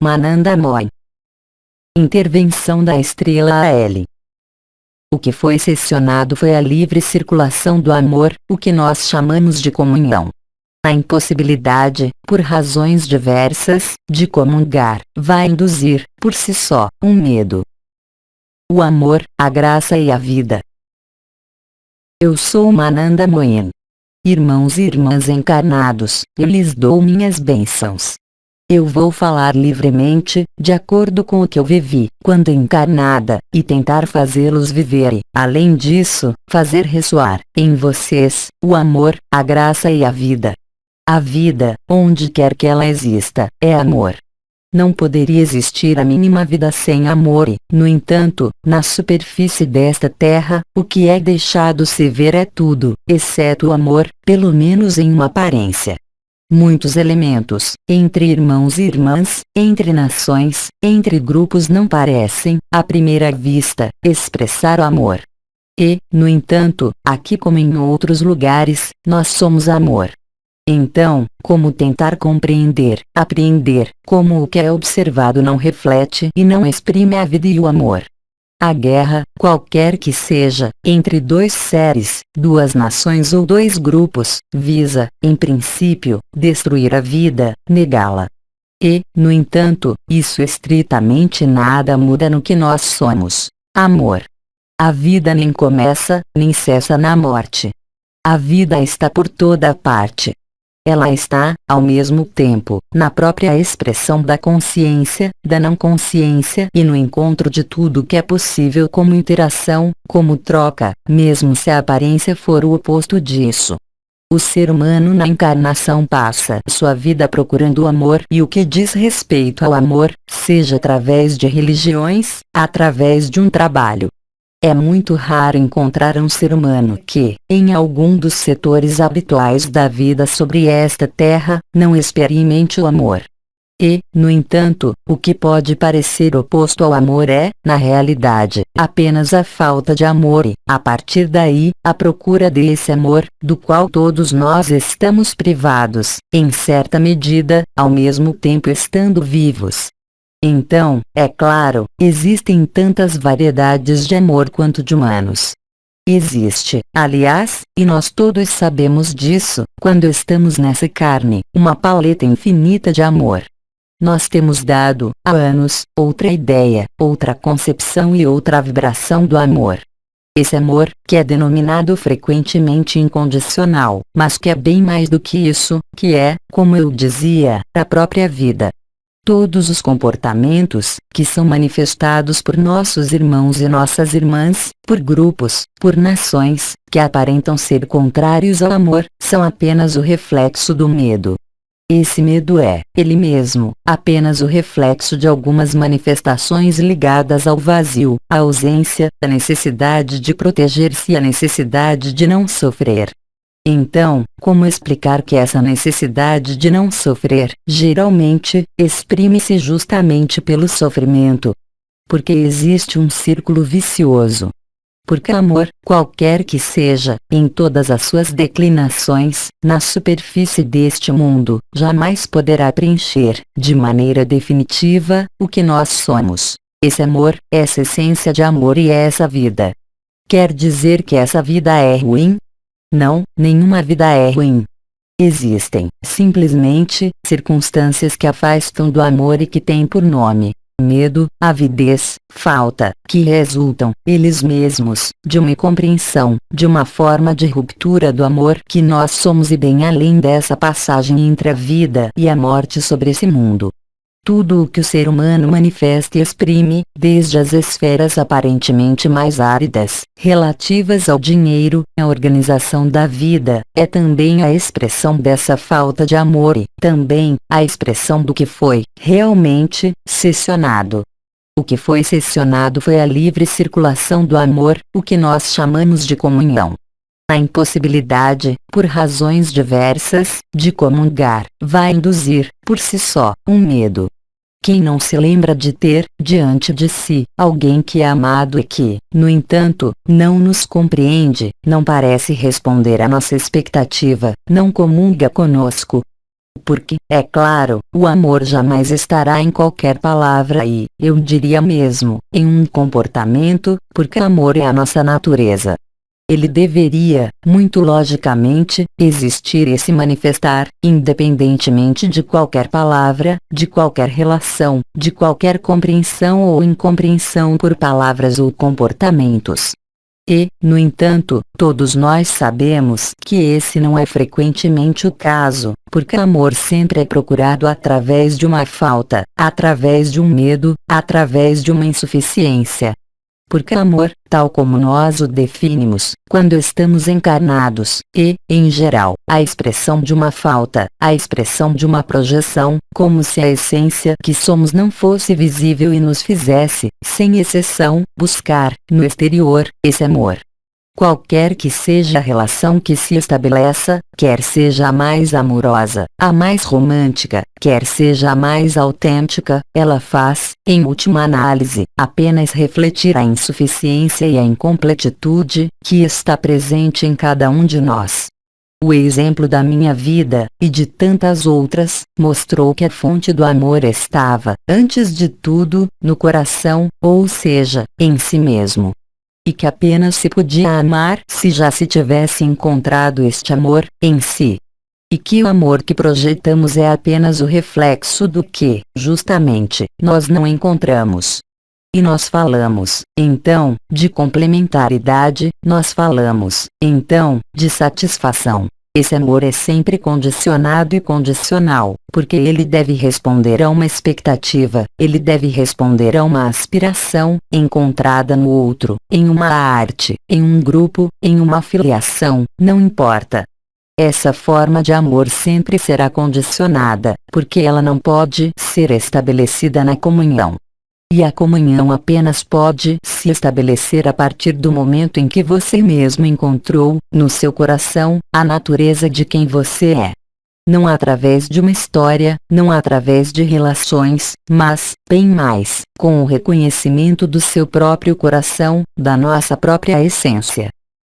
Mananda Moy. Intervenção da estrela AL. O que foi cessionado foi a livre circulação do amor, o que nós chamamos de comunhão. A impossibilidade, por razões diversas, de comungar, vai induzir, por si só, um medo. O amor, a graça e a vida. Eu sou Mananda Moyen. Irmãos e irmãs encarnados, eu lhes dou minhas bênçãos. Eu vou falar livremente, de acordo com o que eu vivi, quando encarnada, e tentar fazê-los viver e, além disso, fazer ressoar, em vocês, o amor, a graça e a vida. A vida, onde quer que ela exista, é amor. Não poderia existir a mínima vida sem amor e, no entanto, na superfície desta terra, o que é deixado se ver é tudo, exceto o amor, pelo menos em uma aparência. Muitos elementos, entre irmãos e irmãs, entre nações, entre grupos não parecem, à primeira vista, expressar o amor. E, no entanto, aqui como em outros lugares, nós somos amor. Então, como tentar compreender, apreender, como o que é observado não reflete e não exprime a vida e o amor? A guerra, qualquer que seja, entre dois seres, duas nações ou dois grupos, visa, em princípio, destruir a vida, negá-la. E, no entanto, isso estritamente nada muda no que nós somos: amor. A vida nem começa, nem cessa na morte. A vida está por toda parte. Ela está, ao mesmo tempo, na própria expressão da consciência, da não consciência e no encontro de tudo que é possível como interação, como troca, mesmo se a aparência for o oposto disso. O ser humano na encarnação passa sua vida procurando o amor e o que diz respeito ao amor, seja através de religiões, através de um trabalho. É muito raro encontrar um ser humano que, em algum dos setores habituais da vida sobre esta terra, não experimente o amor. E, no entanto, o que pode parecer oposto ao amor é, na realidade, apenas a falta de amor e, a partir daí, a procura desse amor, do qual todos nós estamos privados, em certa medida, ao mesmo tempo estando vivos. Então, é claro, existem tantas variedades de amor quanto de humanos. Existe, aliás, e nós todos sabemos disso, quando estamos nessa carne, uma paleta infinita de amor. Nós temos dado, há anos, outra ideia, outra concepção e outra vibração do amor. Esse amor, que é denominado frequentemente incondicional, mas que é bem mais do que isso, que é, como eu dizia, a própria vida. Todos os comportamentos, que são manifestados por nossos irmãos e nossas irmãs, por grupos, por nações, que aparentam ser contrários ao amor, são apenas o reflexo do medo. Esse medo é, ele mesmo, apenas o reflexo de algumas manifestações ligadas ao vazio, à ausência, à necessidade de proteger-se e à necessidade de não sofrer. Então, como explicar que essa necessidade de não sofrer, geralmente, exprime-se justamente pelo sofrimento? Porque existe um círculo vicioso. Porque amor, qualquer que seja, em todas as suas declinações, na superfície deste mundo, jamais poderá preencher, de maneira definitiva, o que nós somos. Esse amor, essa essência de amor e essa vida. Quer dizer que essa vida é ruim? Não, nenhuma vida é ruim. Existem, simplesmente, circunstâncias que afastam do amor e que têm por nome medo, avidez, falta, que resultam, eles mesmos, de uma incompreensão, de uma forma de ruptura do amor que nós somos e bem além dessa passagem entre a vida e a morte sobre esse mundo. Tudo o que o ser humano manifesta e exprime, desde as esferas aparentemente mais áridas, relativas ao dinheiro, à organização da vida, é também a expressão dessa falta de amor e, também, a expressão do que foi, realmente, cessionado. O que foi cessionado foi a livre circulação do amor, o que nós chamamos de comunhão. A impossibilidade, por razões diversas, de comungar, vai induzir, por si só, um medo. Quem não se lembra de ter, diante de si, alguém que é amado e que, no entanto, não nos compreende, não parece responder à nossa expectativa, não comunga conosco? Porque, é claro, o amor jamais estará em qualquer palavra e, eu diria mesmo, em um comportamento, porque amor é a nossa natureza. Ele deveria, muito logicamente, existir e se manifestar, independentemente de qualquer palavra, de qualquer relação, de qualquer compreensão ou incompreensão por palavras ou comportamentos. E, no entanto, todos nós sabemos que esse não é frequentemente o caso, porque amor sempre é procurado através de uma falta, através de um medo, através de uma insuficiência. Porque amor, tal como nós o definimos, quando estamos encarnados, em geral, a expressão de uma falta, a expressão de uma projeção, como se a essência que somos não fosse visível e nos fizesse, sem exceção, buscar, no exterior, esse amor. Qualquer que seja a relação que se estabeleça, quer seja a mais amorosa, a mais romântica, quer seja a mais autêntica, ela faz, em última análise, apenas refletir a insuficiência e a incompletitude que está presente em cada um de nós. O exemplo da minha vida, e de tantas outras, mostrou que a fonte do amor estava, antes de tudo, no coração, ou seja, em si mesmo. E que apenas se podia amar se já se tivesse encontrado este amor, em si. E que o amor que projetamos é apenas o reflexo do que, justamente, nós não encontramos. E nós falamos, então, de complementaridade, nós falamos, então, de satisfação. Esse amor é sempre condicionado e condicional, porque ele deve responder a uma expectativa, ele deve responder a uma aspiração, encontrada no outro, em uma arte, em um grupo, em uma filiação, não importa. Essa forma de amor sempre será condicionada, porque ela não pode ser estabelecida na comunhão. E a comunhão apenas pode se estabelecer a partir do momento em que você mesmo encontrou, no seu coração, a natureza de quem você é. Não através de uma história, não através de relações, mas, bem mais, com o reconhecimento do seu próprio coração, da nossa própria essência.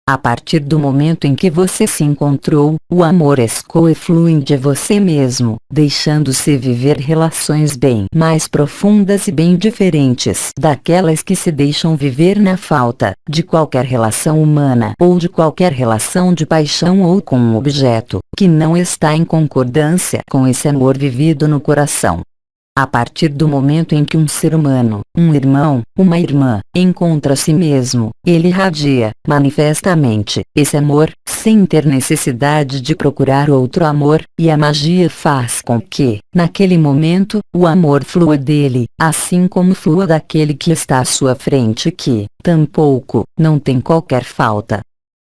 A partir do momento em que você se encontrou, o amor escoa e flui de você mesmo, deixando-se viver relações bem mais profundas e bem diferentes daquelas que se deixam viver na falta de qualquer relação humana ou de qualquer relação de paixão ou com um objeto que não está em concordância com esse amor vivido no coração. A partir do momento em que um ser humano, um irmão, uma irmã, encontra a si mesmo, ele irradia, manifestamente, esse amor, sem ter necessidade de procurar outro amor, e a magia faz com que, naquele momento, o amor flua dele, assim como flua daquele que está à sua frente que, tampouco, não tem qualquer falta.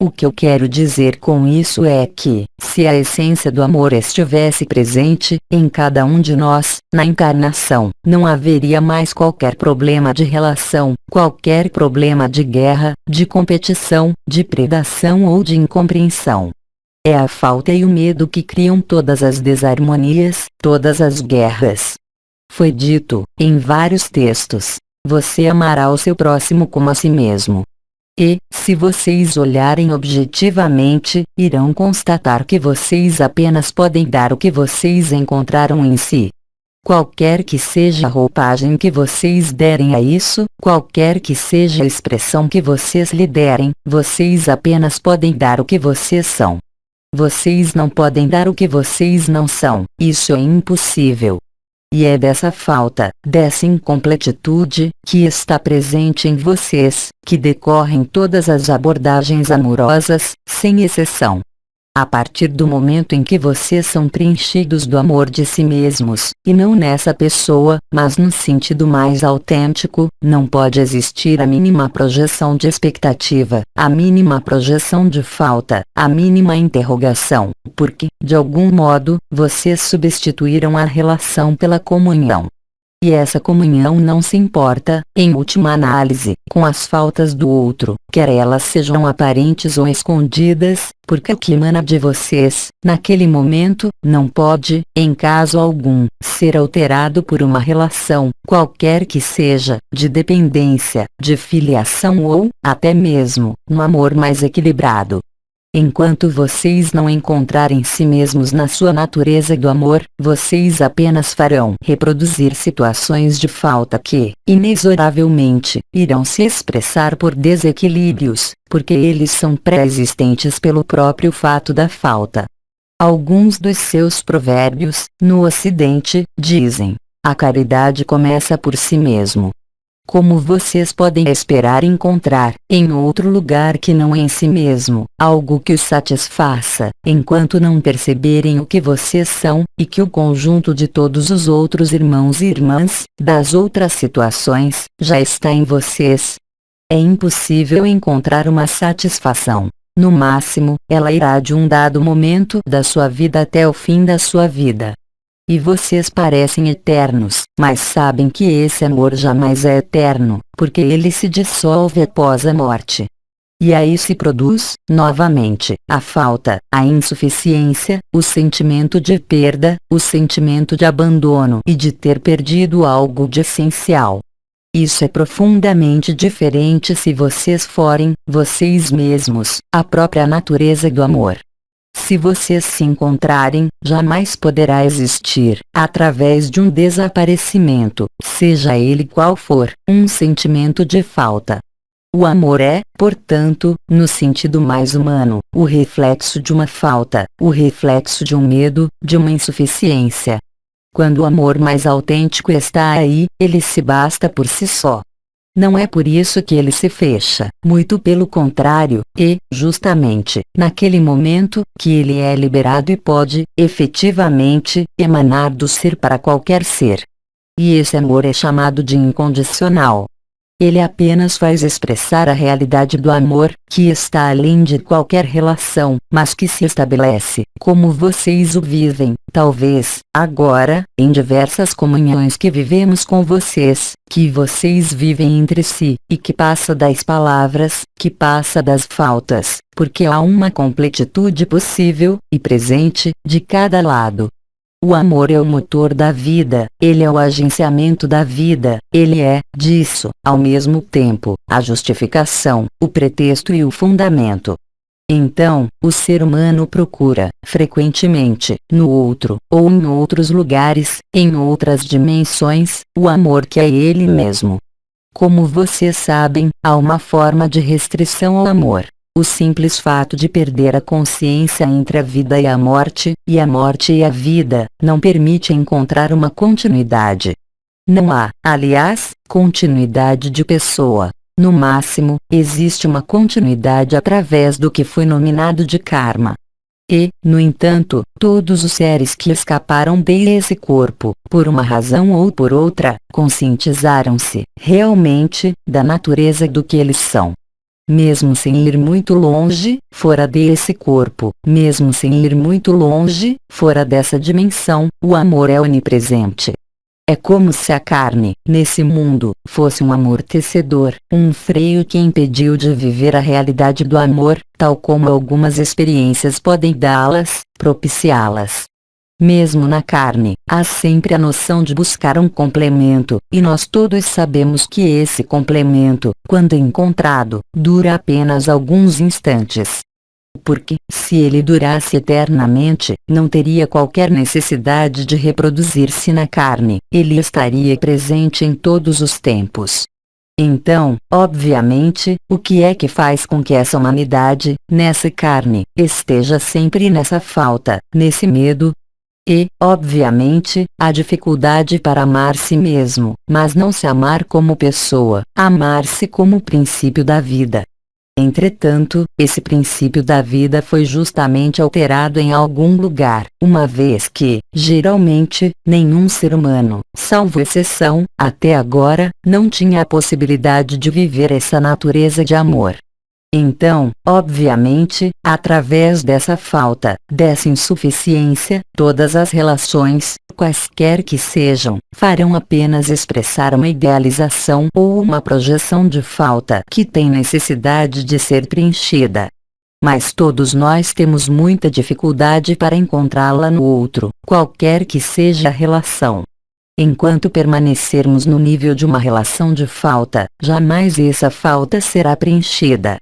O que eu quero dizer com isso é que, se a essência do amor estivesse presente, em cada um de nós, na encarnação, não haveria mais qualquer problema de relação, qualquer problema de guerra, de competição, de predação ou de incompreensão. É a falta e o medo que criam todas as desarmonias, todas as guerras. Foi dito, em vários textos, você amará o seu próximo como a si mesmo. E, se vocês olharem objetivamente, irão constatar que vocês apenas podem dar o que vocês encontraram em si. Qualquer que seja a roupagem que vocês derem a isso, qualquer que seja a expressão que vocês lhe derem, vocês apenas podem dar o que vocês são. Vocês não podem dar o que vocês não são, isso é impossível. E é dessa falta, dessa incompletitude, que está presente em vocês, que decorrem todas as abordagens amorosas, sem exceção. A partir do momento em que vocês são preenchidos do amor de si mesmos, e não nessa pessoa, mas no sentido mais autêntico, não pode existir a mínima projeção de expectativa, a mínima projeção de falta, a mínima interrogação, porque, de algum modo, vocês substituíram a relação pela comunhão. E essa comunhão não se importa, em última análise, com as faltas do outro, quer elas sejam aparentes ou escondidas, porque o que emana de vocês, naquele momento, não pode, em caso algum, ser alterado por uma relação, qualquer que seja, de dependência, de filiação ou, até mesmo, um amor mais equilibrado. Enquanto vocês não encontrarem si mesmos na sua natureza do amor, vocês apenas farão reproduzir situações de falta que, inexoravelmente, irão se expressar por desequilíbrios, porque eles são pré-existentes pelo próprio fato da falta. Alguns dos seus provérbios, no Ocidente, dizem: a caridade começa por si mesmo. Como vocês podem esperar encontrar, em outro lugar que não em si mesmo, algo que os satisfaça, enquanto não perceberem o que vocês são, e que o conjunto de todos os outros irmãos e irmãs, das outras situações, já está em vocês? É impossível encontrar uma satisfação. No máximo, ela irá de um dado momento da sua vida até o fim da sua vida. E vocês parecem eternos, mas sabem que esse amor jamais é eterno, porque ele se dissolve após a morte. E aí se produz, novamente, a falta, a insuficiência, o sentimento de perda, o sentimento de abandono e de ter perdido algo de essencial. Isso é profundamente diferente se vocês forem, vocês mesmos, a própria natureza do amor. Se vocês se encontrarem, jamais poderá existir, através de um desaparecimento, seja ele qual for, um sentimento de falta. O amor é, portanto, no sentido mais humano, o reflexo de uma falta, o reflexo de um medo, de uma insuficiência. Quando o amor mais autêntico está aí, ele se basta por si só. Não é por isso que ele se fecha, muito pelo contrário, e, justamente, naquele momento, que ele é liberado e pode, efetivamente, emanar do ser para qualquer ser. E esse amor é chamado de incondicional. Ele apenas faz expressar a realidade do amor, que está além de qualquer relação, mas que se estabelece, como vocês o vivem, talvez, agora, em diversas comunhões que vivemos com vocês, que vocês vivem entre si, e que passa das palavras, que passa das faltas, porque há uma completitude possível, e presente, de cada lado. O amor é o motor da vida, ele é o agenciamento da vida, ele é, disso, ao mesmo tempo, a justificação, o pretexto e o fundamento. Então, o ser humano procura, frequentemente, no outro, ou em outros lugares, em outras dimensões, o amor que é ele mesmo. Como vocês sabem, há uma forma de restrição ao amor. O simples fato de perder a consciência entre a vida e a morte e a vida, não permite encontrar uma continuidade. Não há, aliás, continuidade de pessoa. No máximo, existe uma continuidade através do que foi nominado de karma. E, no entanto, todos os seres que escaparam desse corpo, por uma razão ou por outra, conscientizaram-se, realmente, da natureza do que eles são. Mesmo sem ir muito longe, fora desse corpo, mesmo sem ir muito longe, fora dessa dimensão, o amor é onipresente. É como se a carne, nesse mundo, fosse um amortecedor, um freio que impediu de viver a realidade do amor, tal como algumas experiências podem dá-las, propiciá-las. Mesmo na carne, há sempre a noção de buscar um complemento, e nós todos sabemos que esse complemento, quando encontrado, dura apenas alguns instantes. Porque, se ele durasse eternamente, não teria qualquer necessidade de reproduzir-se na carne, ele estaria presente em todos os tempos. Então, obviamente, o que é que faz com que essa humanidade, nessa carne, esteja sempre nessa falta, nesse medo? E, obviamente, a dificuldade para amar-se mesmo, mas não se amar como pessoa, amar-se como princípio da vida. Entretanto, esse princípio da vida foi justamente alterado em algum lugar, uma vez que, geralmente, nenhum ser humano, salvo exceção, até agora, não tinha a possibilidade de viver essa natureza de amor. Então, obviamente, através dessa falta, dessa insuficiência, todas as relações, quaisquer que sejam, farão apenas expressar uma idealização ou uma projeção de falta que tem necessidade de ser preenchida. Mas todos nós temos muita dificuldade para encontrá-la no outro, qualquer que seja a relação. Enquanto permanecermos no nível de uma relação de falta, jamais essa falta será preenchida.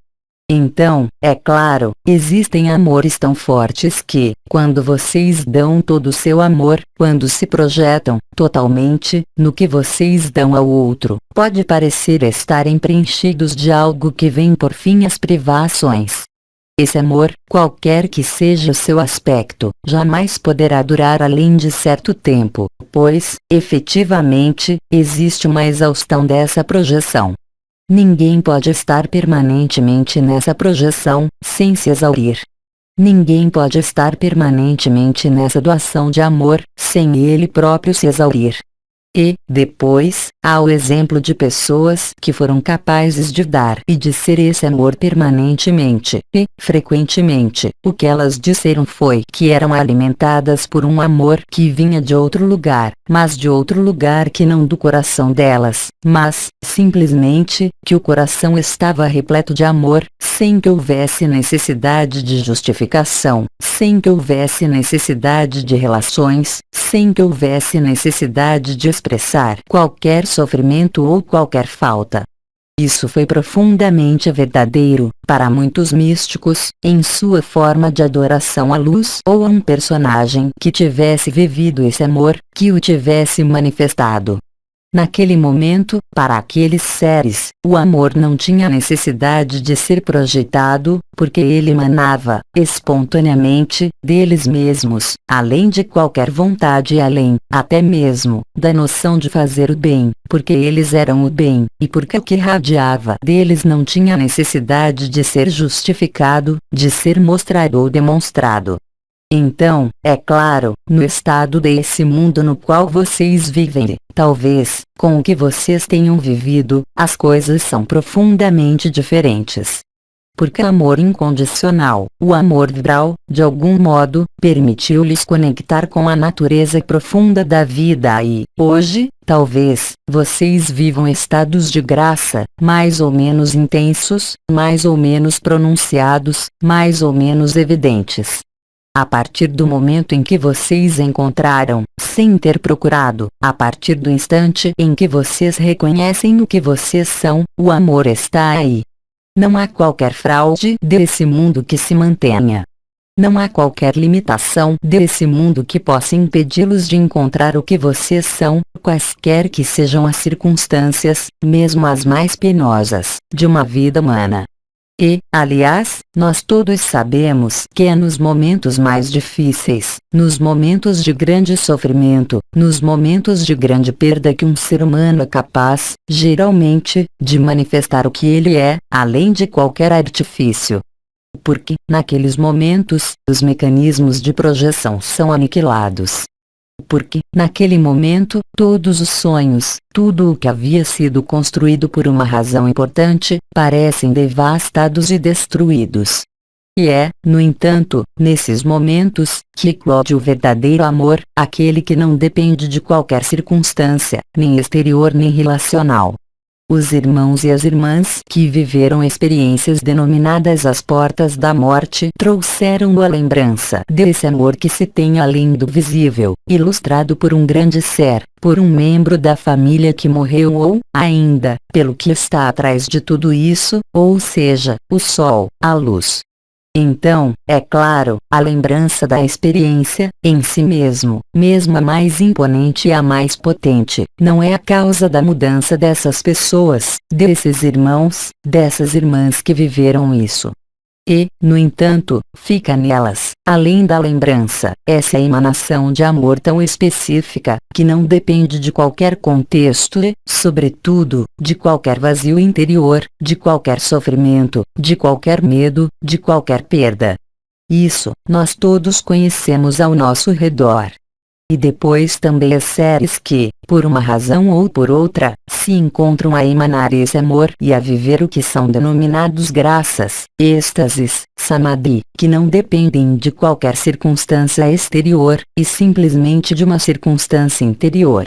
Então, é claro, existem amores tão fortes que, quando vocês dão todo o seu amor, quando se projetam, totalmente, no que vocês dão ao outro, pode parecer estarem preenchidos de algo que vem por fim as privações. Esse amor, qualquer que seja o seu aspecto, jamais poderá durar além de certo tempo, pois, efetivamente, existe uma exaustão dessa projeção. Ninguém pode estar permanentemente nessa projeção, sem se exaurir. Ninguém pode estar permanentemente nessa doação de amor, sem ele próprio se exaurir. E, depois, há o exemplo de pessoas que foram capazes de dar e de ser esse amor permanentemente, e, frequentemente, o que elas disseram foi que eram alimentadas por um amor que vinha de outro lugar, mas de outro lugar que não do coração delas, mas, simplesmente, que o coração estava repleto de amor, sem que houvesse necessidade de justificação, sem que houvesse necessidade de relações, sem que houvesse necessidade de expressar qualquer sofrimento ou qualquer falta. Isso foi profundamente verdadeiro, para muitos místicos, em sua forma de adoração à luz ou a um personagem que tivesse vivido esse amor, que o tivesse manifestado. Naquele momento, para aqueles seres, o amor não tinha necessidade de ser projetado, porque ele emanava, espontaneamente, deles mesmos, além de qualquer vontade e além, até mesmo, da noção de fazer o bem, porque eles eram o bem, e porque o que radiava deles não tinha necessidade de ser justificado, de ser mostrado ou demonstrado. Então, é claro, no estado desse mundo no qual vocês vivem, talvez, com o que vocês tenham vivido, as coisas são profundamente diferentes. Porque o amor incondicional, o amor vibral, de algum modo, permitiu-lhes conectar com a natureza profunda da vida e, hoje, talvez, vocês vivam estados de graça, mais ou menos intensos, mais ou menos pronunciados, mais ou menos evidentes. A partir do momento em que vocês encontraram, sem ter procurado, a partir do instante em que vocês reconhecem o que vocês são, o amor está aí. Não há qualquer fraude desse mundo que se mantenha. Não há qualquer limitação desse mundo que possa impedi-los de encontrar o que vocês são, quaisquer que sejam as circunstâncias, mesmo as mais penosas, de uma vida humana. E, aliás, nós todos sabemos que é nos momentos mais difíceis, nos momentos de grande sofrimento, nos momentos de grande perda que um ser humano é capaz, geralmente, de manifestar o que ele é, além de qualquer artifício. Porque, naqueles momentos, os mecanismos de projeção são aniquilados. Porque, naquele momento, todos os sonhos, tudo o que havia sido construído por uma razão importante, parecem devastados e destruídos. E é, no entanto, nesses momentos, que eclode o verdadeiro amor, aquele que não depende de qualquer circunstância, nem exterior nem relacional. Os irmãos e as irmãs que viveram experiências denominadas as portas da morte trouxeram a lembrança desse amor que se tem além do visível, ilustrado por um grande ser, por um membro da família que morreu ou, ainda, pelo que está atrás de tudo isso, ou seja, o sol, a luz. Então, é claro, a lembrança da experiência, em si mesmo, mesmo a mais imponente e a mais potente, não é a causa da mudança dessas pessoas, desses irmãos, dessas irmãs que viveram isso. E, no entanto, fica nelas, além da lembrança, essa emanação de amor tão específica, que não depende de qualquer contexto e, sobretudo, de qualquer vazio interior, de qualquer sofrimento, de qualquer medo, de qualquer perda. Isso, nós todos conhecemos ao nosso redor. E depois também as seres que, por uma razão ou por outra, se encontram a emanar esse amor e a viver o que são denominados graças, êxtases, samadhi, que não dependem de qualquer circunstância exterior, e simplesmente de uma circunstância interior.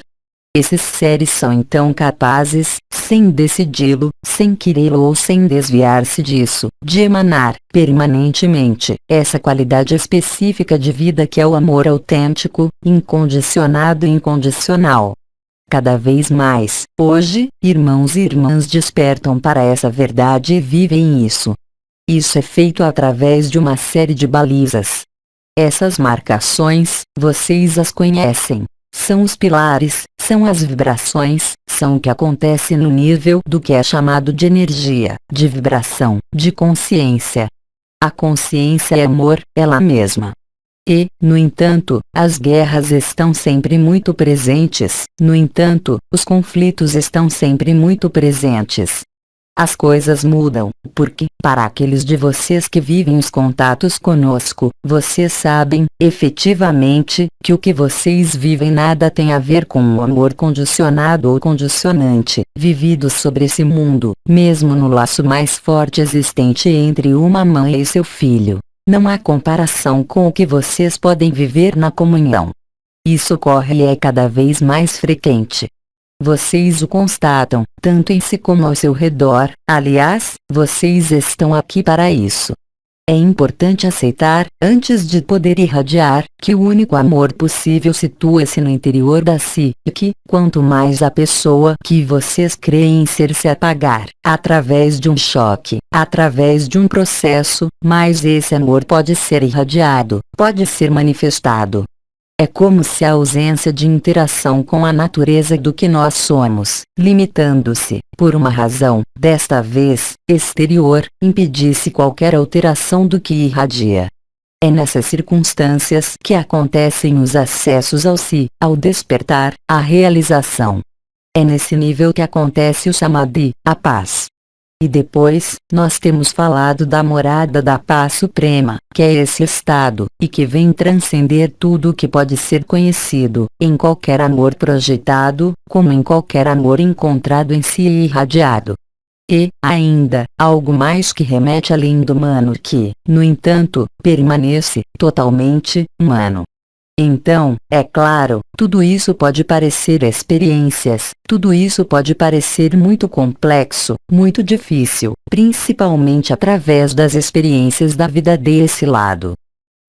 Esses seres são então capazes, sem decidi-lo, sem querê-lo ou sem desviar-se disso, de emanar, permanentemente, essa qualidade específica de vida que é o amor autêntico, incondicionado e incondicional. Cada vez mais, hoje, irmãos e irmãs despertam para essa verdade e vivem isso. Isso é feito através de uma série de balizas. Essas marcações, vocês as conhecem. São os pilares, são as vibrações, são o que acontece no nível do que é chamado de energia, de vibração, de consciência. A consciência é amor, ela mesma. E, no entanto, as guerras estão sempre muito presentes, no entanto, os conflitos estão sempre muito presentes. As coisas mudam, porque, para aqueles de vocês que vivem os contatos conosco, vocês sabem, efetivamente, que o que vocês vivem nada tem a ver com o amor condicionado ou condicionante, vivido sobre esse mundo, mesmo no laço mais forte existente entre uma mãe e seu filho. Não há comparação com o que vocês podem viver na comunhão. Isso ocorre e é cada vez mais frequente. Vocês o constatam, tanto em si como ao seu redor, aliás, vocês estão aqui para isso. É importante aceitar, antes de poder irradiar, que o único amor possível situa-se no interior da si, e que, quanto mais a pessoa que vocês creem ser se apagar, através de um choque, através de um processo, mais esse amor pode ser irradiado, pode ser manifestado. É como se a ausência de interação com a natureza do que nós somos, limitando-se, por uma razão, desta vez, exterior, impedisse qualquer alteração do que irradia. É nessas circunstâncias que acontecem os acessos ao si, ao despertar, à realização. É nesse nível que acontece o samadhi, a paz. E depois, nós temos falado da morada da paz suprema, que é esse estado, e que vem transcender tudo o que pode ser conhecido, em qualquer amor projetado, como em qualquer amor encontrado em si e irradiado. E, ainda, algo mais que remete além do humano que, no entanto, permanece, totalmente, humano. Então, é claro, tudo isso pode parecer experiências, tudo isso pode parecer muito complexo, muito difícil, principalmente através das experiências da vida desse lado.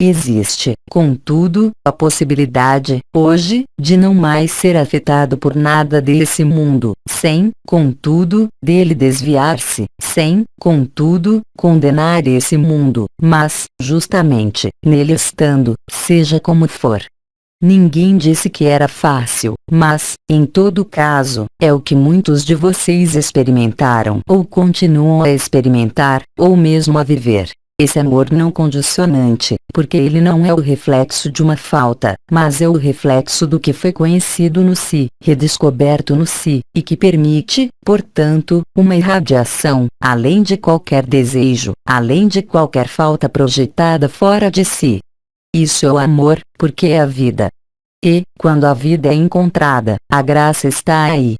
Existe, contudo, a possibilidade, hoje, de não mais ser afetado por nada desse mundo, sem, contudo, dele desviar-se, sem, contudo, condenar esse mundo, mas, justamente, nele estando, seja como for. Ninguém disse que era fácil, mas, em todo caso, é o que muitos de vocês experimentaram ou continuam a experimentar, ou mesmo a viver. Esse amor não condicionante, porque ele não é o reflexo de uma falta, mas é o reflexo do que foi conhecido no si, redescoberto no si, e que permite, portanto, uma irradiação, além de qualquer desejo, além de qualquer falta projetada fora de si. Isso é o amor, porque é a vida. E, quando a vida é encontrada, a graça está aí.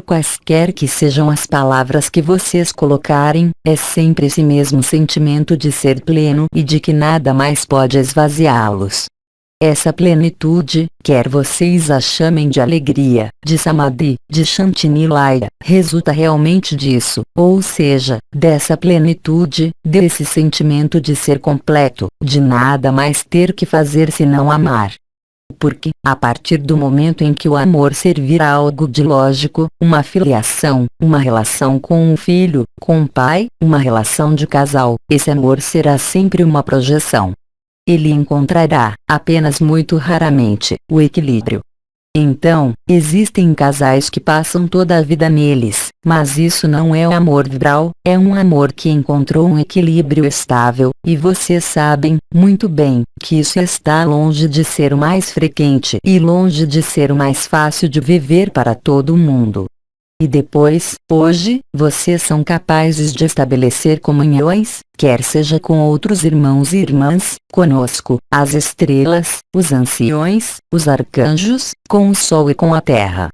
Quaisquer que sejam as palavras que vocês colocarem, é sempre esse mesmo sentimento de ser pleno e de que nada mais pode esvaziá-los. Essa plenitude, quer vocês a chamem de alegria, de samadhi, de shantinilaya, resulta realmente disso, ou seja, dessa plenitude, desse sentimento de ser completo, de nada mais ter que fazer senão amar. Porque, a partir do momento em que o amor servir a algo de lógico, uma filiação, uma relação com um filho, com um pai, uma relação de casal, esse amor será sempre uma projeção. Ele encontrará, apenas muito raramente, o equilíbrio. Então, existem casais que passam toda a vida neles, mas isso não é o amor vibral, é um amor que encontrou um equilíbrio estável, e vocês sabem, muito bem, que isso está longe de ser o mais frequente e longe de ser o mais fácil de viver para todo mundo. E depois, hoje, vocês são capazes de estabelecer comunhões, quer seja com outros irmãos e irmãs, conosco, as estrelas, os anciões, os arcanjos, com o sol e com a terra.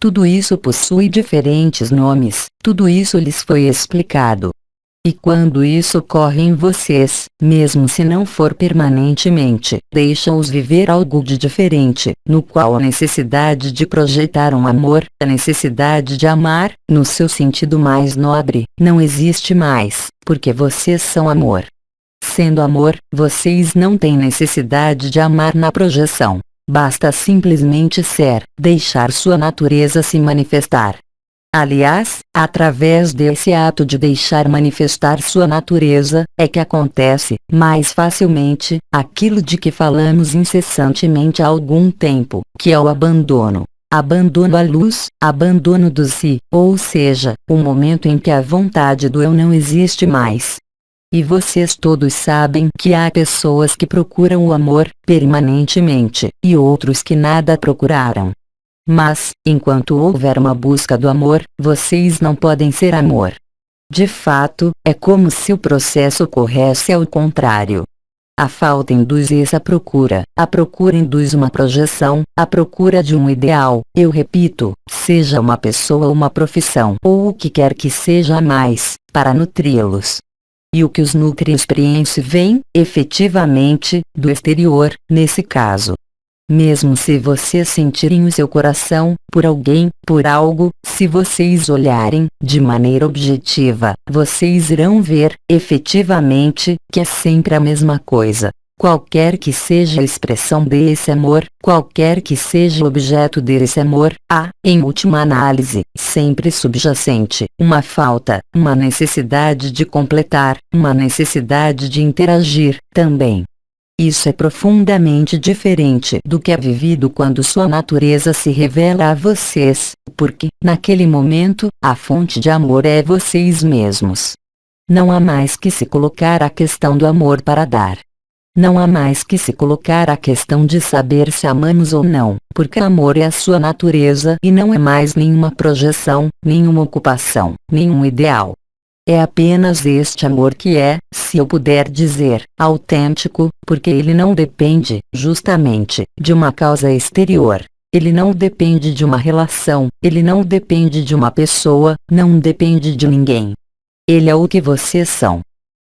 Tudo isso possui diferentes nomes, tudo isso lhes foi explicado. E quando isso ocorre em vocês, mesmo se não for permanentemente, deixam-os viver algo de diferente, no qual a necessidade de projetar um amor, a necessidade de amar, no seu sentido mais nobre, não existe mais, porque vocês são amor. Sendo amor, vocês não têm necessidade de amar na projeção. Basta simplesmente ser, deixar sua natureza se manifestar. Aliás, através desse ato de deixar manifestar sua natureza, é que acontece, mais facilmente, aquilo de que falamos incessantemente há algum tempo, que é o abandono. Abandono à luz, abandono do si, ou seja, o momento em que a vontade do eu não existe mais. E vocês todos sabem que há pessoas que procuram o amor, permanentemente, e outros que nada procuraram. Mas, enquanto houver uma busca do amor, vocês não podem ser amor. De fato, é como se o processo ocorresse ao contrário. A falta induz essa procura, a procura induz uma projeção, a procura de um ideal, eu repito, seja uma pessoa ou uma profissão ou o que quer que seja a mais, para nutri-los. E o que os nutre experiência vem, efetivamente, do exterior, nesse caso. Mesmo se vocês sentirem o seu coração, por alguém, por algo, se vocês olharem, de maneira objetiva, vocês irão ver, efetivamente, que é sempre a mesma coisa. Qualquer que seja a expressão desse amor, qualquer que seja o objeto desse amor, há, em última análise, sempre subjacente, uma falta, uma necessidade de completar, uma necessidade de interagir, também. Isso é profundamente diferente do que é vivido quando sua natureza se revela a vocês, porque, naquele momento, a fonte de amor é vocês mesmos. Não há mais que se colocar a questão do amor para dar. Não há mais que se colocar a questão de saber se amamos ou não, porque amor é a sua natureza e não é mais nenhuma projeção, nenhuma ocupação, nenhum ideal. É apenas este amor que é, se eu puder dizer, autêntico, porque ele não depende, justamente, de uma causa exterior. Ele não depende de uma relação, ele não depende de uma pessoa, não depende de ninguém. Ele é o que vocês são.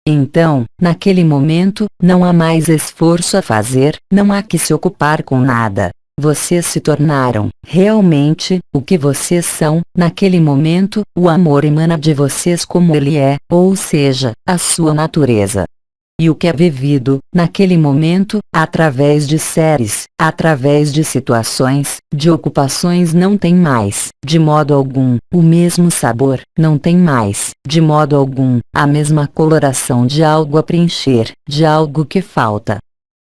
Então, naquele momento, não há mais esforço a fazer, não há que se ocupar com nada. Vocês se tornaram, realmente, o que vocês são, naquele momento, o amor emana de vocês como ele é, ou seja, a sua natureza. E o que é vivido, naquele momento, através de séries, através de situações, de ocupações não tem mais, de modo algum, o mesmo sabor, não tem mais, de modo algum, a mesma coloração de algo a preencher, de algo que falta.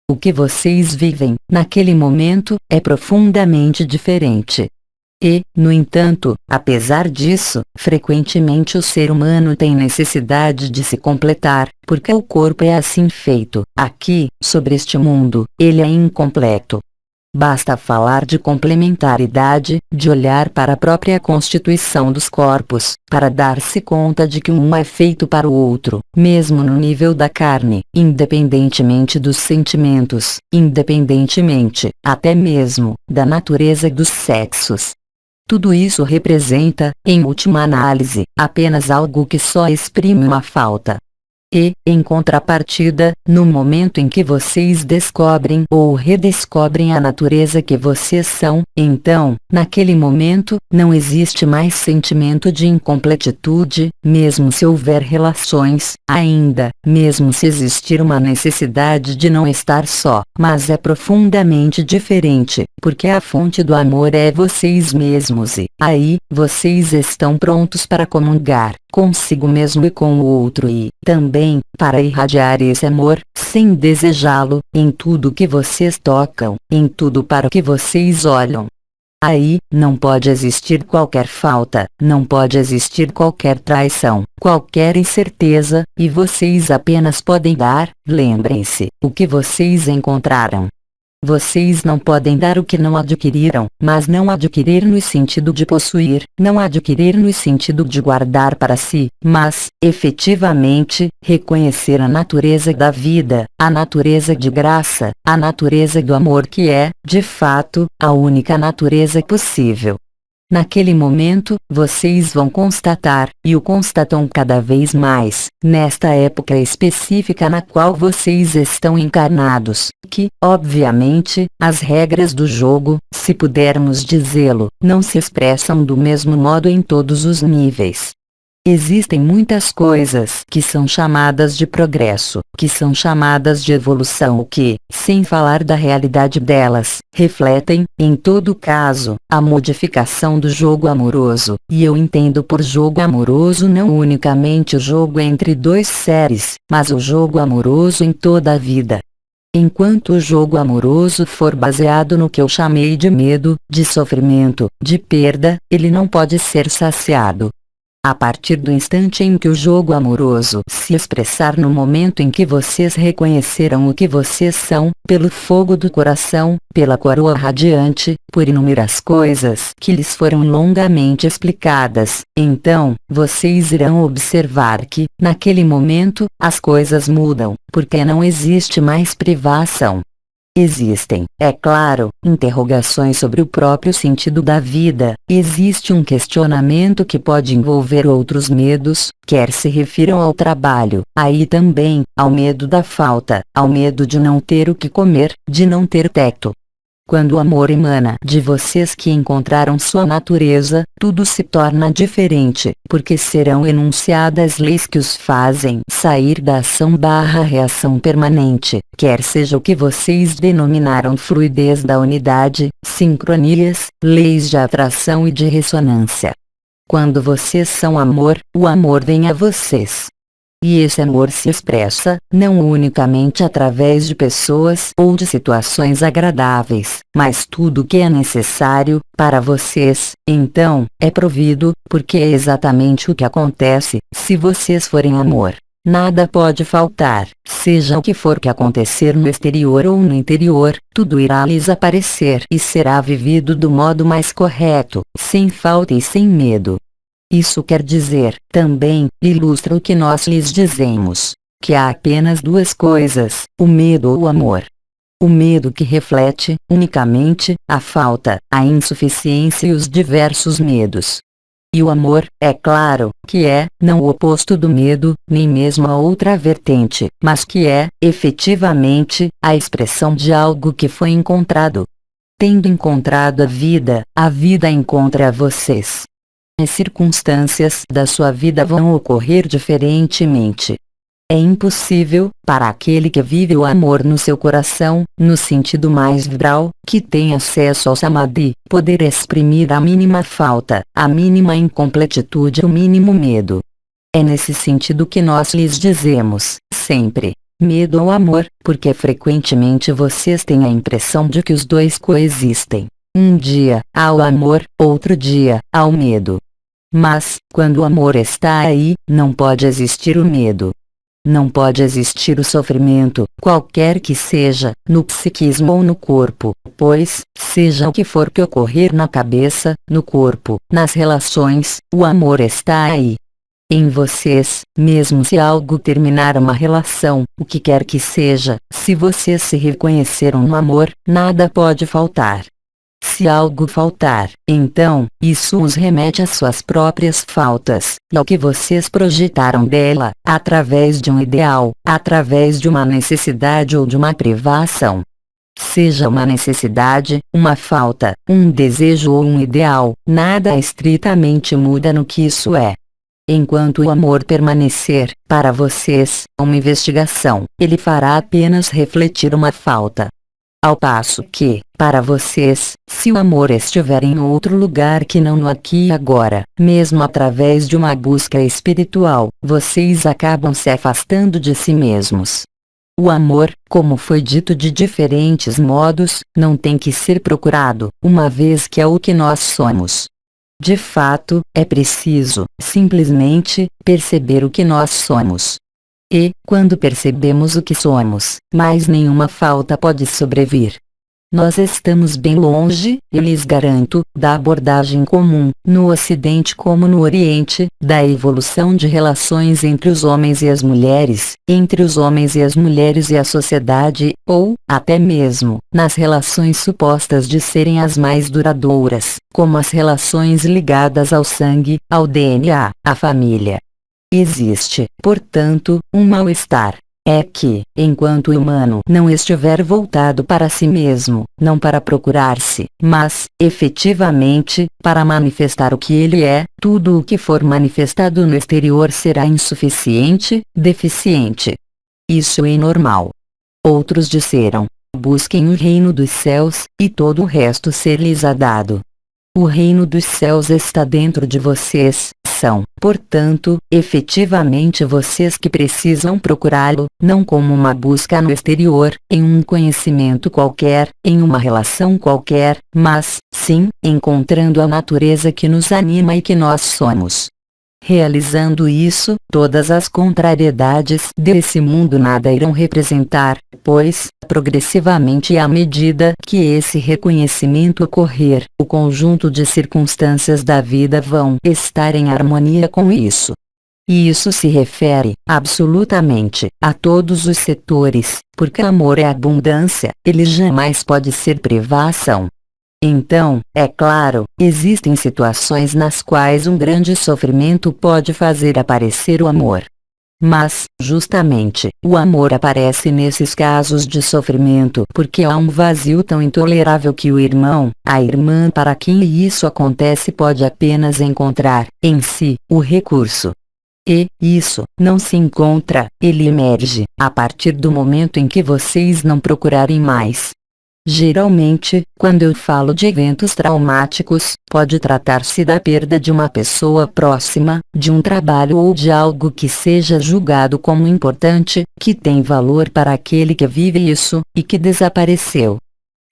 O que vocês vivem, naquele momento, é profundamente diferente. E, no entanto, apesar disso, frequentemente o ser humano tem necessidade de se completar, porque o corpo é assim feito. Aqui, sobre este mundo, ele é incompleto. Basta falar de complementaridade, de olhar para a própria constituição dos corpos, para dar-se conta de que um é feito para o outro, mesmo no nível da carne, independentemente dos sentimentos, independentemente, até mesmo, da natureza dos sexos. Tudo isso representa, em última análise, apenas algo que só exprime uma falta. E, em contrapartida, no momento em que vocês descobrem ou redescobrem a natureza que vocês são, então, naquele momento, não existe mais sentimento de incompletitude, mesmo se houver relações, ainda, mesmo se existir uma necessidade de não estar só, mas é profundamente diferente, porque a fonte do amor é vocês mesmos e, aí, vocês estão prontos para comungar consigo mesmo e com o outro e, também, para irradiar esse amor, sem desejá-lo, em tudo que vocês tocam, em tudo para que vocês olham. Aí, não pode existir qualquer falta, não pode existir qualquer traição, qualquer incerteza, e vocês apenas podem dar, lembrem-se, o que vocês encontraram. Vocês não podem dar o que não adquiriram, mas não adquirir no sentido de possuir, não adquirir no sentido de guardar para si, mas, efetivamente, reconhecer a natureza da vida, a natureza de graça, a natureza do amor que é, de fato, a única natureza possível. Naquele momento, vocês vão constatar, e o constatam cada vez mais, nesta época específica na qual vocês estão encarnados, que, obviamente, as regras do jogo, se pudermos dizê-lo, não se expressam do mesmo modo em todos os níveis. Existem muitas coisas que são chamadas de progresso, que são chamadas de evolução, o que, sem falar da realidade delas, refletem, em todo caso, a modificação do jogo amoroso. E eu entendo por jogo amoroso não unicamente o jogo entre dois seres, mas o jogo amoroso em toda a vida. Enquanto o jogo amoroso for baseado no que eu chamei de medo, de sofrimento, de perda, ele não pode ser saciado. A partir do instante em que o jogo amoroso se expressar no momento em que vocês reconheceram o que vocês são, pelo fogo do coração, pela coroa radiante, por inúmeras coisas que lhes foram longamente explicadas, então, vocês irão observar que, naquele momento, as coisas mudam, porque não existe mais privação. Existem, é claro, interrogações sobre o próprio sentido da vida, existe um questionamento que pode envolver outros medos, quer se refiram ao trabalho, aí também, ao medo da falta, ao medo de não ter o que comer, de não ter teto. Quando o amor emana de vocês que encontraram sua natureza, tudo se torna diferente, porque serão enunciadas leis que os fazem sair da ação/reação permanente, quer seja o que vocês denominaram fluidez da unidade, sincronias, leis de atração e de ressonância. Quando vocês são amor, o amor vem a vocês. E esse amor se expressa, não unicamente através de pessoas ou de situações agradáveis, mas tudo o que é necessário, para vocês, então, é provido, porque é exatamente o que acontece, se vocês forem amor. Nada pode faltar, seja o que for que acontecer no exterior ou no interior, tudo irá lhes aparecer e será vivido do modo mais correto, sem falta e sem medo. Isso quer dizer, também, ilustra o que nós lhes dizemos, que há apenas duas coisas, o medo ou o amor. O medo que reflete, unicamente, a falta, a insuficiência e os diversos medos. E o amor, é claro, que é, não o oposto do medo, nem mesmo a outra vertente, mas que é, efetivamente, a expressão de algo que foi encontrado. Tendo encontrado a vida encontra vocês. As circunstâncias da sua vida vão ocorrer diferentemente. É impossível, para aquele que vive o amor no seu coração, no sentido mais vibral, que tem acesso ao Samadhi, poder exprimir a mínima falta, a mínima incompletitude, o mínimo medo. É nesse sentido que nós lhes dizemos, sempre, medo ou amor, porque frequentemente vocês têm a impressão de que os dois coexistem. Um dia, há o amor, outro dia, há o medo. Mas, quando o amor está aí, não pode existir o medo. Não pode existir o sofrimento, qualquer que seja, no psiquismo ou no corpo, pois, seja o que for que ocorrer na cabeça, no corpo, nas relações, o amor está aí. Em vocês, mesmo se algo terminar uma relação, o que quer que seja, se vocês se reconheceram no amor, nada pode faltar. Se algo faltar, então, isso os remete às suas próprias faltas, e ao que vocês projetaram dela, através de um ideal, através de uma necessidade ou de uma privação. Seja uma necessidade, uma falta, um desejo ou um ideal, nada estritamente muda no que isso é. Enquanto o amor permanecer, para vocês, uma investigação, ele fará apenas refletir uma falta. Ao passo que, para vocês, se o amor estiver em outro lugar que não no aqui e agora, mesmo através de uma busca espiritual, vocês acabam se afastando de si mesmos. O amor, como foi dito de diferentes modos, não tem que ser procurado, uma vez que é o que nós somos. De fato, é preciso, simplesmente, perceber o que nós somos. E, quando percebemos o que somos, mais nenhuma falta pode sobrevir. Nós estamos bem longe, eu lhes garanto, da abordagem comum, no Ocidente como no Oriente, da evolução de relações entre os homens e as mulheres, entre os homens e as mulheres e a sociedade, ou, até mesmo, nas relações supostas de serem as mais duradouras, como as relações ligadas ao sangue, ao DNA, à família. Existe, portanto, um mal-estar. é que, enquanto o humano não estiver voltado para si mesmo, não para procurar-se, mas, efetivamente, para manifestar o que ele é, tudo o que for manifestado no exterior será insuficiente, deficiente. Isso é normal. Outros disseram: busquem o reino dos céus, e todo o resto ser-lhes-á dado. O reino dos céus está dentro de vocês, são, portanto, efetivamente vocês que precisam procurá-lo, não como uma busca no exterior, em um conhecimento qualquer, em uma relação qualquer, mas, sim, encontrando a natureza que nos anima e que nós somos. Realizando isso, todas as contrariedades desse mundo nada irão representar, pois, progressivamente e à medida que esse reconhecimento ocorrer, o conjunto de circunstâncias da vida vão estar em harmonia com isso. E isso se refere, absolutamente, a todos os setores, porque amor é abundância, ele jamais pode ser privação. Então, é claro, existem situações nas quais um grande sofrimento pode fazer aparecer o amor. Mas, justamente, o amor aparece nesses casos de sofrimento porque há um vazio tão intolerável que o irmão, a irmã para quem isso acontece pode apenas encontrar, em si, o recurso. E, isso, não se encontra, ele emerge, a partir do momento em que vocês não procurarem mais. Geralmente, quando eu falo de eventos traumáticos, pode tratar-se da perda de uma pessoa próxima, de um trabalho ou de algo que seja julgado como importante, que tem valor para aquele que vive isso, e que desapareceu.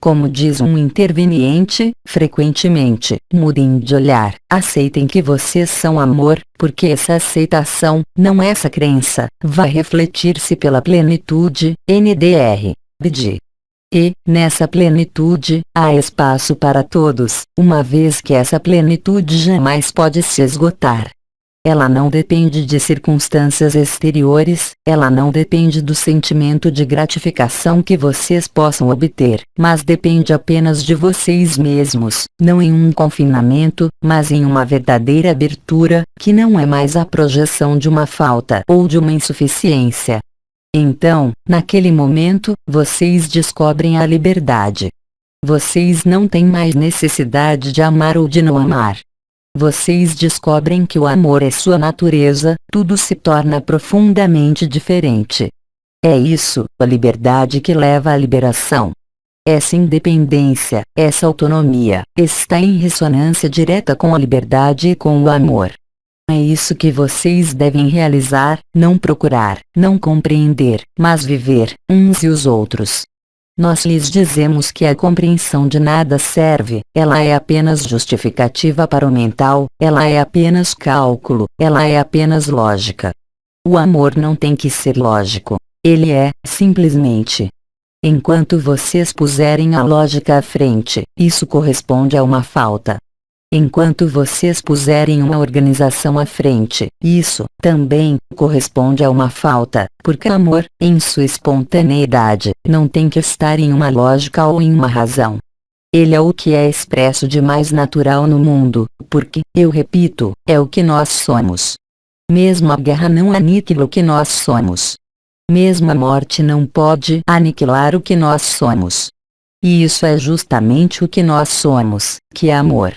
Como diz um interveniente, frequentemente, mudem de olhar, aceitem que vocês são amor, porque essa aceitação, não essa crença, vai refletir-se pela plenitude, NDR, BD. E, nessa plenitude, há espaço para todos, uma vez que essa plenitude jamais pode se esgotar. Ela não depende de circunstâncias exteriores, ela não depende do sentimento de gratificação que vocês possam obter, mas depende apenas de vocês mesmos, não em um confinamento, mas em uma verdadeira abertura, que não é mais a projeção de uma falta ou de uma insuficiência. Então, naquele momento, vocês descobrem a liberdade. Vocês não têm mais necessidade de amar ou de não amar. Vocês descobrem que o amor é sua natureza, tudo se torna profundamente diferente. É isso, a liberdade que leva à liberação. Essa independência, essa autonomia, está em ressonância direta com a liberdade e com o amor. É isso que vocês devem realizar, não procurar, não compreender, mas viver, uns e os outros. Nós lhes dizemos que a compreensão de nada serve, ela é apenas justificativa para o mental, ela é apenas cálculo, ela é apenas lógica. O amor não tem que ser lógico, ele é, simplesmente. Enquanto vocês puserem a lógica à frente, isso corresponde a uma falta. Enquanto vocês puserem uma organização à frente, isso, também, corresponde a uma falta, porque amor, em sua espontaneidade, não tem que estar em uma lógica ou em uma razão. Ele é o que é expresso de mais natural no mundo, porque, eu repito, é o que nós somos. Mesmo a guerra não aniquila o que nós somos. Mesmo a morte não pode aniquilar o que nós somos. E isso é justamente o que nós somos, que é amor.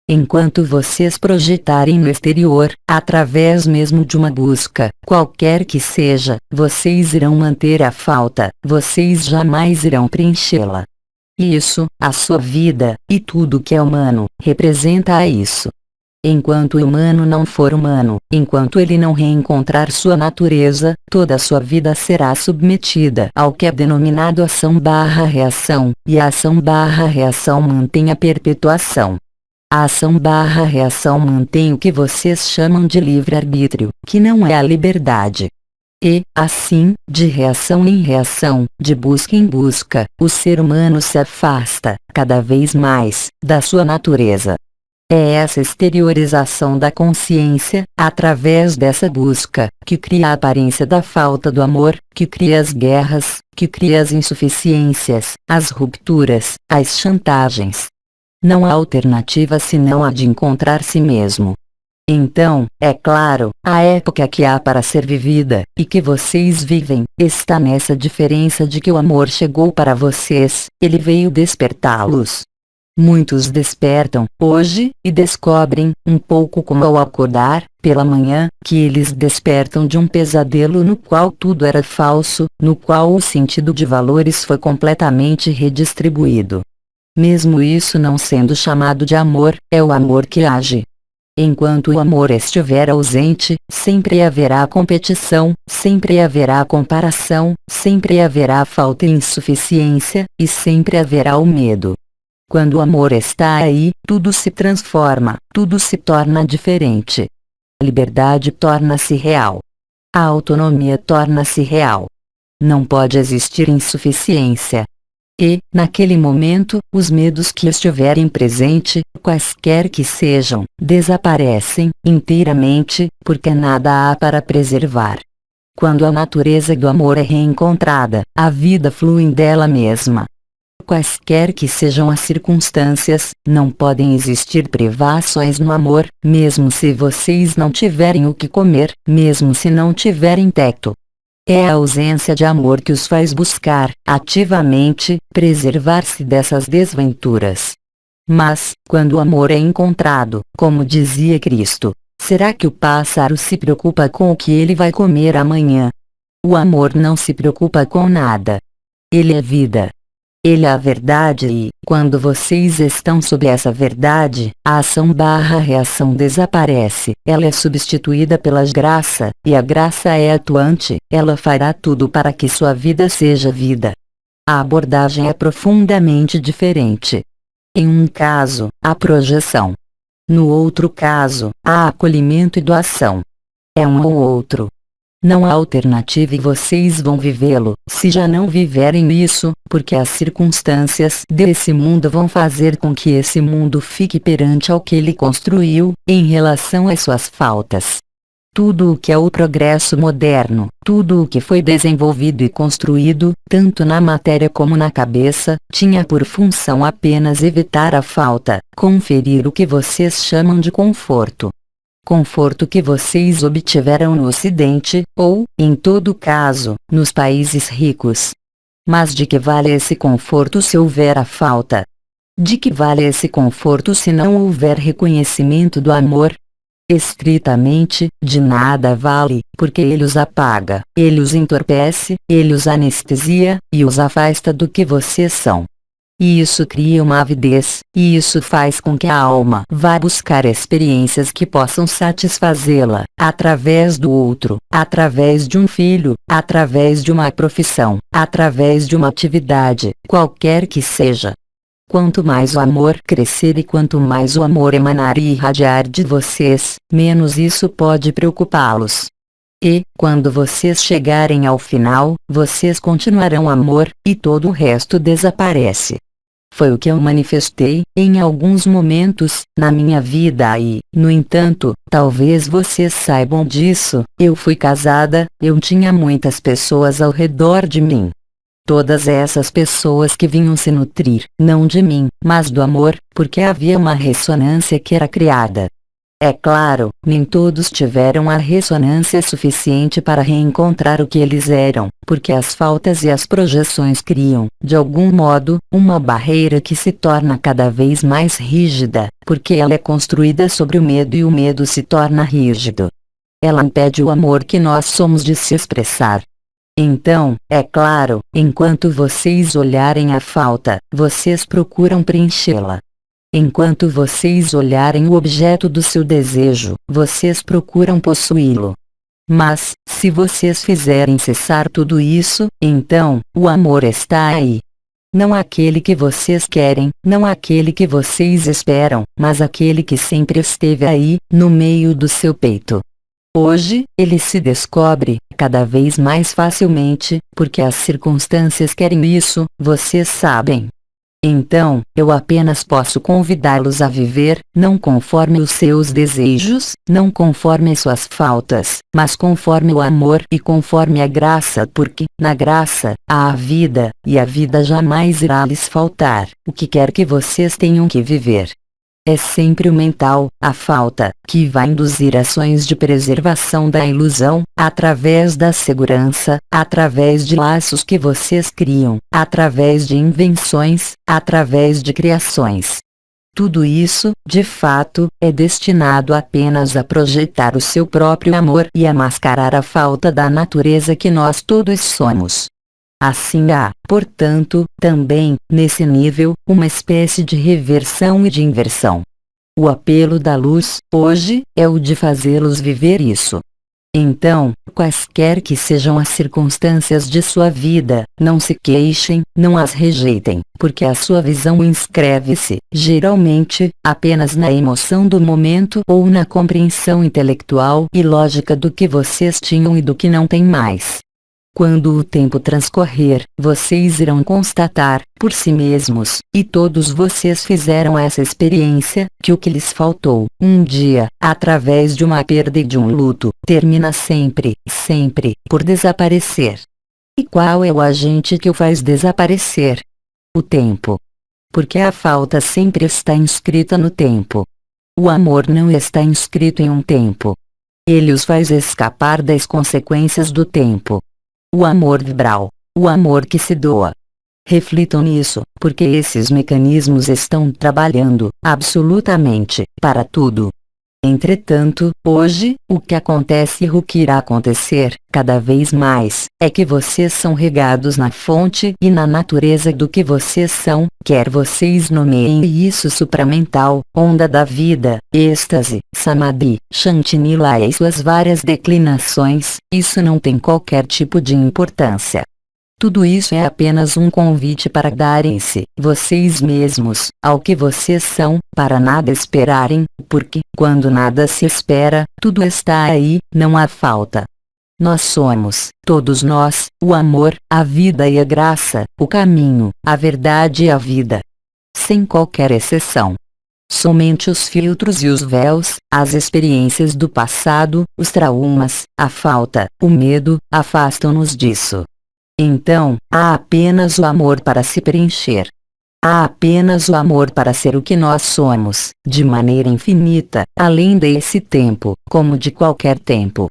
Enquanto vocês projetarem no exterior, através mesmo de uma busca, qualquer que seja, vocês irão manter a falta, vocês jamais irão preenchê-la. Isso, a sua vida, e tudo que é humano, representa isso. Enquanto o humano não for humano, enquanto ele não reencontrar sua natureza, toda a sua vida será submetida ao que é denominado ação/reação, e a ação/reação mantém a perpetuação. A ação/reação mantém o que vocês chamam de livre-arbítrio, que não é a liberdade. E, assim, de reação em reação, de busca em busca, o ser humano se afasta, cada vez mais, da sua natureza. É essa exteriorização da consciência, através dessa busca, que cria a aparência da falta do amor, que cria as guerras, que cria as insuficiências, as rupturas, as chantagens. Não há alternativa senão a de encontrar si mesmo. Então, é claro, a época que há para ser vivida, e que vocês vivem, está nessa diferença de que o amor chegou para vocês, ele veio despertá-los. Muitos despertam, hoje, e descobrem, um pouco como ao acordar, pela manhã, que eles despertam de um pesadelo no qual tudo era falso, no qual o sentido de valores foi completamente redistribuído. Mesmo isso não sendo chamado de amor, é o amor que age. Enquanto o amor estiver ausente, sempre haverá competição, sempre haverá comparação, sempre haverá falta e insuficiência, e sempre haverá o medo. Quando o amor está aí, tudo se transforma, tudo se torna diferente. A liberdade torna-se real. A autonomia torna-se real. Não pode existir insuficiência. E, naquele momento, os medos que estiverem presente, quaisquer que sejam, desaparecem, inteiramente, porque nada há para preservar. Quando a natureza do amor é reencontrada, a vida flui dela mesma. Quaisquer que sejam as circunstâncias, não podem existir privações no amor, mesmo se vocês não tiverem o que comer, mesmo se não tiverem teto. É a ausência de amor que os faz buscar, ativamente, preservar-se dessas desventuras. Mas, quando o amor é encontrado, como dizia Cristo, será que o pássaro se preocupa com o que ele vai comer amanhã? O amor não se preocupa com nada. Ele é vida. Ele é a verdade e, quando vocês estão sob essa verdade, a ação/reação desaparece, ela é substituída pela graça, e a graça é atuante, ela fará tudo para que sua vida seja vida. A abordagem é profundamente diferente. Em um caso, há projeção. No outro caso, há acolhimento e doação. É um ou outro. Não há alternativa e vocês vão vivê-lo, se já não viverem isso, porque as circunstâncias desse mundo vão fazer com que esse mundo fique perante ao que ele construiu, em relação às suas faltas. Tudo o que é o progresso moderno, tudo o que foi desenvolvido e construído, tanto na matéria como na cabeça, tinha por função apenas evitar a falta, conferir o que vocês chamam de conforto. Conforto que vocês obtiveram no Ocidente, ou, em todo caso, nos países ricos. Mas de que vale esse conforto se houver a falta? De que vale esse conforto se não houver reconhecimento do amor? Estritamente, de nada vale, porque ele os apaga, ele os entorpece, ele os anestesia, e os afasta do que vocês são. E isso cria uma avidez, e isso faz com que a alma vá buscar experiências que possam satisfazê-la, através do outro, através de um filho, através de uma profissão, através de uma atividade, qualquer que seja. Quanto mais o amor crescer e quanto mais o amor emanar e irradiar de vocês, menos isso pode preocupá-los. E, quando vocês chegarem ao final, vocês continuarão amor, e todo o resto desaparece. Foi o que eu manifestei, em alguns momentos, na minha vida e, no entanto, talvez vocês saibam disso, eu fui casada, eu tinha muitas pessoas ao redor de mim. Todas essas pessoas que vinham se nutrir, não de mim, mas do amor, porque havia uma ressonância que era criada. É claro, nem todos tiveram a ressonância suficiente para reencontrar o que eles eram, porque as faltas e as projeções criam, de algum modo, uma barreira que se torna cada vez mais rígida, porque ela é construída sobre o medo e o medo se torna rígido. Ela impede o amor que nós somos de se expressar. Então, é claro, enquanto vocês olharem a falta, vocês procuram preenchê-la. Enquanto vocês olharem o objeto do seu desejo, vocês procuram possuí-lo. Mas, se vocês fizerem cessar tudo isso, então, o amor está aí. Não aquele que vocês querem, não aquele que vocês esperam, mas aquele que sempre esteve aí, no meio do seu peito. Hoje, ele se descobre, cada vez mais facilmente, porque as circunstâncias querem isso, vocês sabem. Então, eu apenas posso convidá-los a viver, não conforme os seus desejos, não conforme as suas faltas, mas conforme o amor e conforme a graça, porque, na graça, há a vida, e a vida jamais irá lhes faltar, o que quer que vocês tenham que viver. É sempre o mental, a falta, que vai induzir ações de preservação da ilusão, através da segurança, através de laços que vocês criam, através de invenções, através de criações. Tudo isso, de fato, é destinado apenas a projetar o seu próprio amor e a mascarar a falta da natureza que nós todos somos. Assim há, portanto, também, nesse nível, uma espécie de reversão e de inversão. O apelo da luz, hoje, é o de fazê-los viver isso. Então, quaisquer que sejam as circunstâncias de sua vida, não se queixem, não as rejeitem, porque a sua visão inscreve-se, geralmente, apenas na emoção do momento ou na compreensão intelectual e lógica do que vocês tinham e do que não têm mais. Quando o tempo transcorrer, vocês irão constatar, por si mesmos, e todos vocês fizeram essa experiência, que o que lhes faltou, um dia, através de uma perda e de um luto, termina sempre, por desaparecer. E qual é o agente que o faz desaparecer? O tempo. Porque a falta sempre está inscrita no tempo. O amor não está inscrito em um tempo. Ele os faz escapar das consequências do tempo. O amor vibral, o amor que se doa. Reflitam nisso, porque esses mecanismos estão trabalhando, absolutamente, para tudo. Entretanto, hoje, o que acontece e o que irá acontecer, cada vez mais, é que vocês são regados na fonte e na natureza do que vocês são, quer vocês nomeiem isso supramental, onda da vida, êxtase, samadhi, shantinila e suas várias declinações, isso não tem qualquer tipo de importância. Tudo isso é apenas um convite para darem-se, vocês mesmos, ao que vocês são, para nada esperarem, porque, quando nada se espera, tudo está aí, não há falta. Nós somos, todos nós, o amor, a vida e a graça, o caminho, a verdade e a vida. Sem qualquer exceção. Somente os filtros e os véus, as experiências do passado, os traumas, a falta, o medo, afastam-nos disso. Então, há apenas o amor para se preencher. Há apenas o amor para ser o que nós somos, de maneira infinita, além desse tempo, como de qualquer tempo.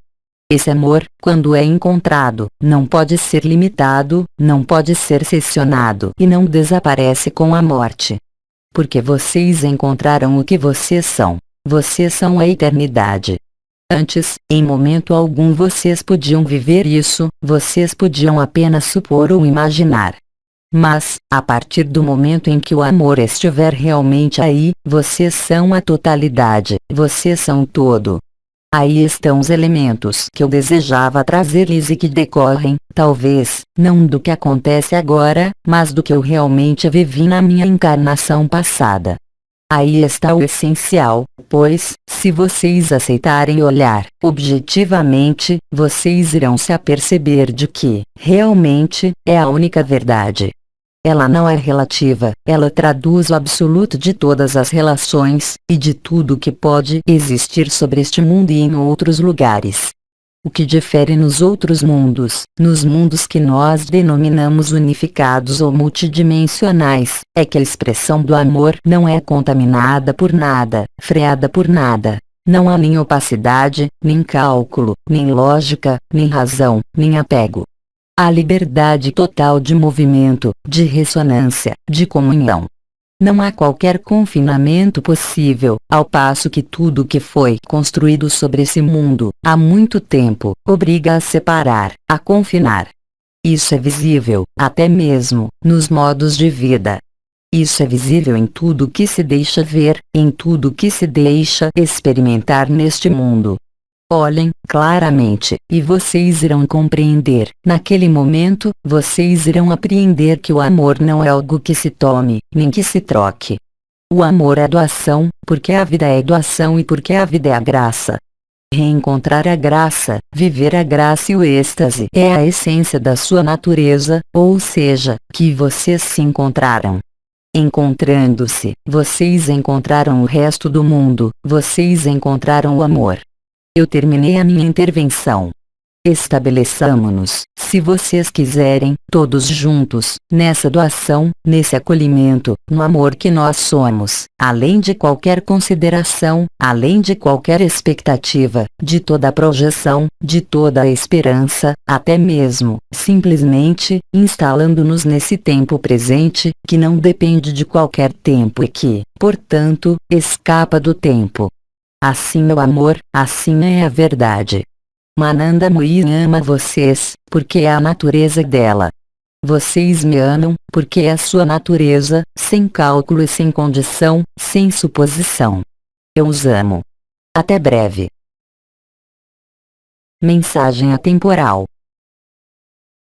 Esse amor, quando é encontrado, não pode ser limitado, não pode ser cessionado e não desaparece com a morte. Porque vocês encontraram o que vocês são. Vocês são a eternidade. Antes, em momento algum vocês podiam viver isso, vocês podiam apenas supor ou imaginar. Mas, a partir do momento em que o amor estiver realmente aí, vocês são a totalidade, vocês são todo. Aí estão os elementos que eu desejava trazer-lhes e que decorrem, talvez, não do que acontece agora, mas do que eu realmente vivi na minha encarnação passada. Aí está o essencial, pois, se vocês aceitarem olhar, objetivamente, vocês irão se aperceber de que, realmente, é a única verdade. Ela não é relativa, ela traduz o absoluto de todas as relações, e de tudo que pode existir sobre este mundo e em outros lugares. O que difere nos outros mundos, nos mundos que nós denominamos unificados ou multidimensionais, é que a expressão do amor não é contaminada por nada, freada por nada. Não há nem opacidade, nem cálculo, nem lógica, nem razão, nem apego. Há liberdade total de movimento, de ressonância, de comunhão. Não há qualquer confinamento possível, ao passo que tudo que foi construído sobre esse mundo, há muito tempo, obriga a separar, a confinar. Isso é visível, até mesmo, nos modos de vida. Isso é visível em tudo que se deixa ver, em tudo que se deixa experimentar neste mundo. Olhem claramente, e vocês irão compreender. Naquele momento, vocês irão apreender que o amor não é algo que se tome, nem que se troque. O amor é doação, porque a vida é doação e porque a vida é a graça. Reencontrar a graça, viver a graça e o êxtase é a essência da sua natureza, ou seja, que vocês se encontraram. Encontrando-se, vocês encontraram o resto do mundo, vocês encontraram o amor. Eu terminei a minha intervenção. Estabeleçamo-nos, se vocês quiserem, todos juntos, nessa doação, nesse acolhimento, no amor que nós somos, além de qualquer consideração, além de qualquer expectativa, de toda a projeção, de toda a esperança, até mesmo, simplesmente, instalando-nos nesse tempo presente, que não depende de qualquer tempo e que, portanto, escapa do tempo. Assim é o amor, assim é a verdade. Mananda Mui ama vocês, porque é a natureza dela. Vocês me amam, porque é a sua natureza, sem cálculo e sem condição, sem suposição. Eu os amo. Até breve. Mensagem atemporal.